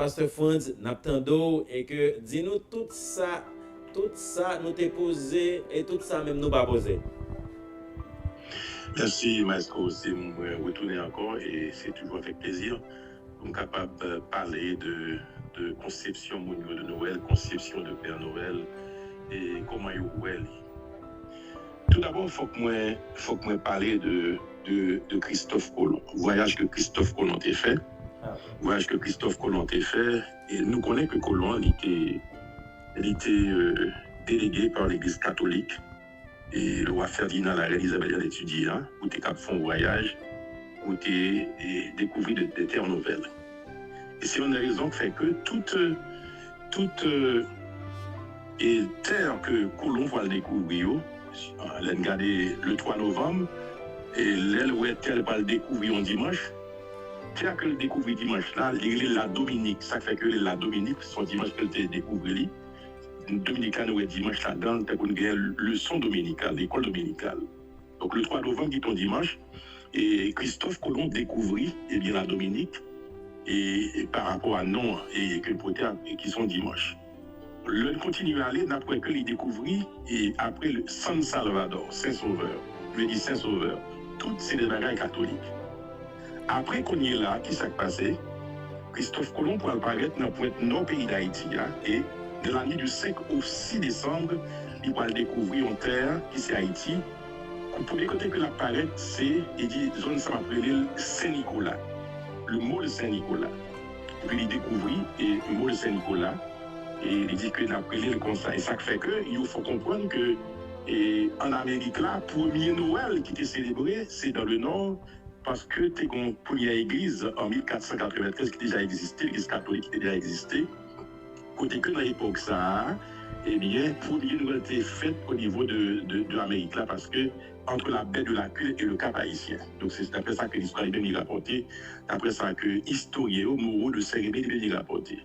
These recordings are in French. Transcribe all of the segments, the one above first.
Pasteur Franz, Naptando, et que dis-nous tout ça nous t'es posé et tout ça même nous pas posé. Merci Maestro, c'est retourner encore et c'est toujours avec plaisir qu'on est capable de parler de conception de Noël, conception de Père Noël et comment il est. Tout d'abord, il faut que moi parler de Christophe Colomb, voyage que Christophe Colomb a fait. Voyage que Christophe Colomb a fait, et nous connaissons que Colomb était délégué par l'Église catholique, et le roi Ferdinand, la reine Isabelle a étudié, où tu as fait un voyage, où tu as découvert des terres nouvelles. Et c'est une raison qui fait que toute terre que Colomb va découvrir, elle a regardé le 3 novembre, et l'aile où elle va le découvrir en dimanche. Terre que le découvrir dimanche là, la Dominique, ça fait que la Dominique, son dimanche qu'elle a découvert, Dominicaine ou dimanche là-dedans, tu as une leçon dominicale, l'école dominicale. Donc le 3 novembre, qui est ton dimanche, et Christophe Colomb découvrit la Dominique, et par rapport à non, et que et qui sont dimanche. Le continue à aller, d'après que il découvrit, et après le San Salvador, Saint-Sauveur, je veux dire Saint-Sauveur, toutes ces bagages catholiques. Après qu'on y est là, qui s'est passé, Christophe Colomb pour apparaître dans le nord pays d'Haïti, et de la nuit du 5 au 6 décembre, il va découvrir une terre qui c'est Haïti. Pour les côtés que l'apparaît, c'est, il dit, zone ça appelée Saint-Nicolas. Le mot de Saint-Nicolas. Et puis il découvrit, et le mot de Saint-Nicolas, et il dit qu'il a appelé comme ça. Et ça fait que, il faut comprendre que, et en Amérique là, premier Noël qui était célébré, c'est dans le nord, parce que tu as une première église en 1493 qui déjà existait, l'église catholique qui déjà existé. Côté que dans l'époque ça, eh bien, première Noël était faite au niveau de l'Amérique là, parce que entre la baie de la Queue et le Cap haïtien. Donc c'est d'après ça que l'histoire est bien rapportée, d'après ça que historien au Moreau de Saint-Rémy est bien rapporté.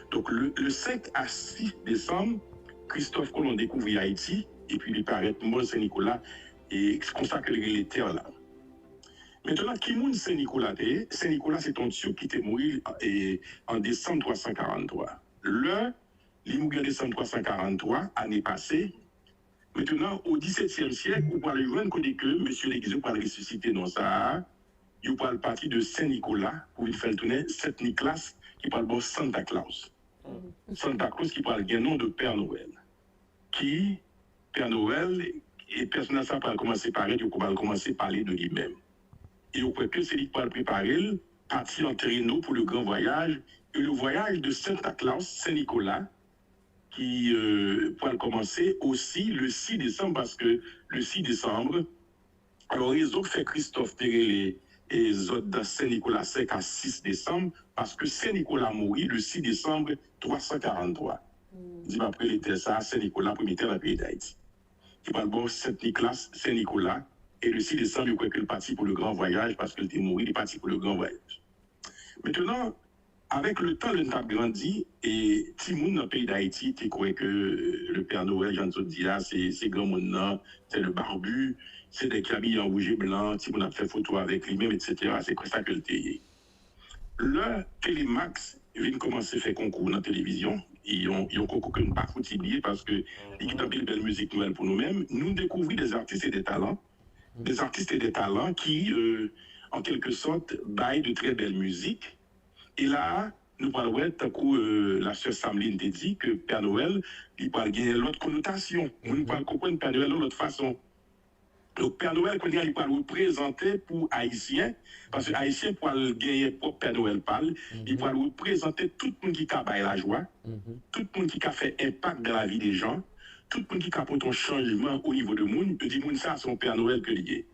Donc le 5 à 6 décembre, Christophe Colomb découvrit Haïti, et puis il paraît Mont Saint-Nicolas, et c'est comme ça que les terres là. Maintenant, qui est Saint-Nicolas? Saint-Nicolas, c'est un tuyau qui était mort en décembre 343. Il est mort en décembre 343, année passée. Maintenant, au XVIIe siècle, vous pouvez voir que monsieur l'Église peut ressusciter dans ça. Il parle partir de Saint-Nicolas, pour lui faire tourner Saint-Nicolas, qui parle de Santa Claus. Santa Claus qui parle bien nom de Père Noël. Qui, Père Noël, et personne ça va commencer par elle, il va commencer à parler de lui-même. Et au point que c'est lui qui va le préparer, partir en terreno pour le grand voyage, et le voyage de Santa Claus, Saint-Nicolas, qui pourra commencer aussi le 6 décembre, parce que le 6 décembre, alors ils ont fait Christophe Terrelé et les autres dans Saint-Nicolas 5 à 6 décembre, parce que Saint-Nicolas mourit le 6 décembre 343. Dit après l'été ça, Saint-Nicolas, premier terre dans le pays d'Haïti. Qui parle bon Saint-Nicolas, Saint-Nicolas, et le 6 décembre, il croit qu'il est parti pour le grand voyage, parce qu'il était mort, il est parti pour le grand voyage. Maintenant, avec le temps, le a grandi, et Timoun dans le pays d'Haïti, tu crois que le Père Noël, Jean Zodia, c'est grand monde, c'est le barbu, c'est des habillés en rouge et blanc, Timoun a fait photo avec lui-même, etc. C'est comme ça que le théier. Le Télémax vient commencer à faire concours dans la télévision. Ils ont concours que nous ne pas oublier parce que ils ont une belle musique nouvelle pour nous-mêmes. Nous découvrons des artistes et des talents. Des artistes et des talents qui, en quelque sorte, baillent de très belles musiques. Et là, nous parlons, tant que la sœur Sameline t'a dit que Père Noël, il parle gagner l'autre connotation. Nous parlons comprendre Père Noël de l'autre façon. Donc, Père Noël, quand il parle représenter pour Haïtiens, parce que Haïtien, pour gagner pour Père Noël parle, il parle représenter tout le monde qui a la joie, tout le monde qui a fait impact dans la vie des gens, tout le monde qui a apporté un changement au niveau de monde, il dit, ça, c'est son Père Noël que lié.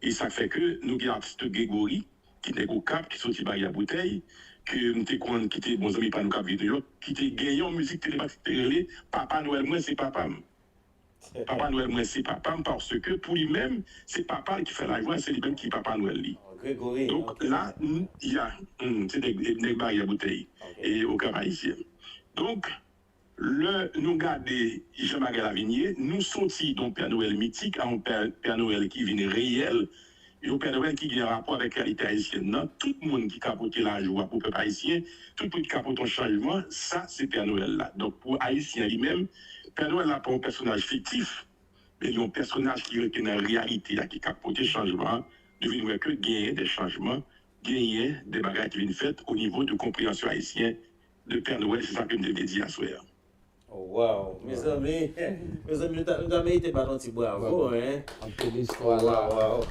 Et ça fait que nous avons l'artiste Grégory, qui est au Cap, qui sorti par la bouteille, que nous avons quitté bon amis par nous Cap Vidéo, qui était gagné en musique télématique, Papa Noël, moi, c'est papa. Papa Noël, moi, c'est papa, parce que pour lui-même, c'est papa qui fait la joie, c'est lui-même qui est Papa Noël. Grégory. Donc là, il y a, c'est des barils à bouteille, et au Cap haïtien. Donc, nous gardons Jean-Marie Lavigné, nous sortis d'un Père Noël mythique à un Père Noël qui vient réel, Et au Père Noël qui a un rapport avec la réalité haïtienne, non? Tout le monde qui capote la joie pour le peuple haïtien, tout le monde qui capote un changement, ça, c'est Père Noël là. Donc, pour Haïtien lui-même, Père Noël là, pas un personnage fictif, mais il y a un personnage qui est dans la réalité, là, qui capote le changement, devine que gagner des changements, gagner des bagages qui viennent faites au niveau de compréhension haïtienne de Père Noël, c'est ça que je devais dire à soi. Oh, wow, mes amis, nous avons mérité par un petit bravo, hein. Un peu l'histoire là. Wow.